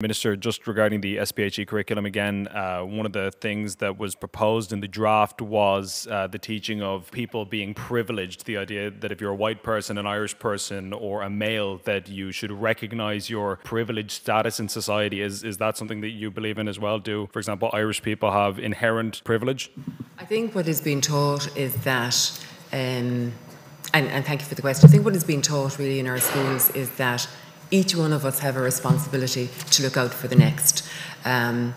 Minister, just regarding the SPHE curriculum again, one of the things that was proposed in the draft was the teaching of people being privileged, the idea that if you're a white person, an Irish person, or a male, that you should recognise your privileged status in society. Is that something that you believe in as well? Do, for example, Irish people have inherent privilege? I think what is being taught is that, and thank you for the question, I think what is being taught really in our schools is that each one of us have a responsibility to look out for the next, to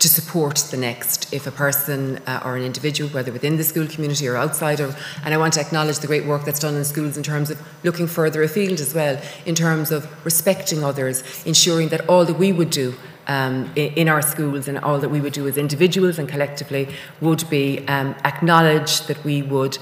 support the next. If a person or an individual, whether within the school community or outside of, and I want to acknowledge the great work that's done in schools in terms of looking further afield as well, in terms of respecting others, ensuring that all that we would do in our schools and all that we would do as individuals and collectively would be acknowledge that we would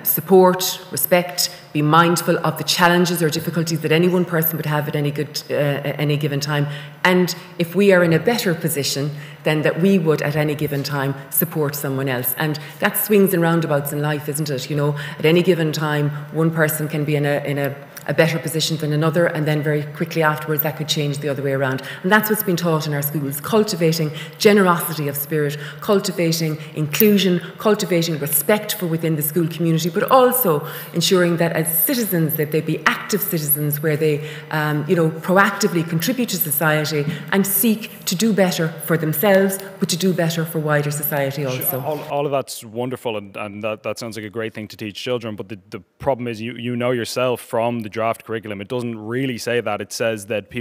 support, respect, be mindful of the challenges or difficulties that any one person would have at any given time, and if we are in a better position, then that we would at any given time support someone else. And that swings and roundabouts in life, isn't it? You know, at any given time, one person can be in a better position than another, and then very quickly afterwards that could change the other way around. And that's what's been taught in our schools, cultivating generosity of spirit, cultivating inclusion, cultivating respect for within the school community, but also ensuring that as citizens that they be active citizens where they proactively contribute to society and seek to do better for themselves, but to do better for wider society also. All of that's wonderful, and that sounds like a great thing to teach children, but the problem is you know yourself from the draft curriculum, it doesn't really say that. It says that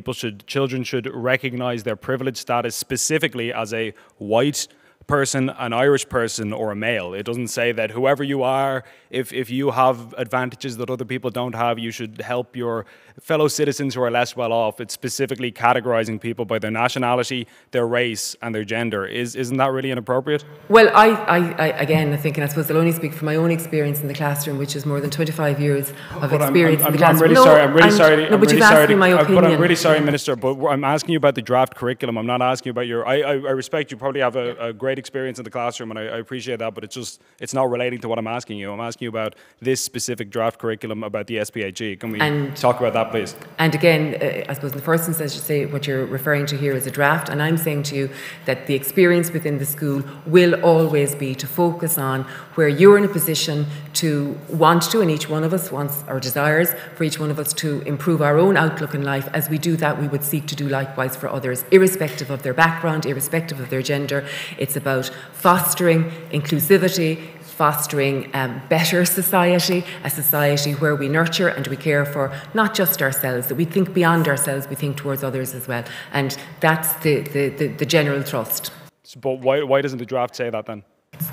children should recognize their privileged status specifically as a white person, an Irish person, or a male. It doesn't say that whoever you are, if you have advantages that other people don't have, you should help your fellow citizens who are less well off. It's specifically categorizing people by their nationality, their race, and their gender. Isn't that really inappropriate? Well, I think, and I suppose I'll only speak from my own experience in the classroom, which is more than 25 years of experience in the classroom. I'm really sorry. No, but you've asked me my opinion. But I'm really sorry, Minister, but I'm asking you about the draft curriculum. I'm not asking you about your... I respect you probably have a great experience in the classroom, and I appreciate that, but it's not relating to what I'm asking you. I'm asking you about this specific draft curriculum about the SPHE. Can we talk about that, please? And again, I suppose in the first instance, you say what you're referring to here is a draft, and I'm saying to you that the experience within the school will always be to focus on where you're in a position to want to, and each one of us wants or desires for each one of us to improve our own outlook in life. As we do that, we would seek to do likewise for others, irrespective of their background, irrespective of their gender. It's about fostering inclusivity, fostering better society, a society where we nurture and we care for not just ourselves, that we think beyond ourselves, we think towards others as well. And that's the general thrust. But why doesn't the draft say that then?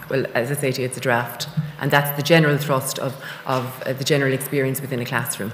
Well, as I say to you, it's a draft, and that's the general thrust of the general experience within a classroom.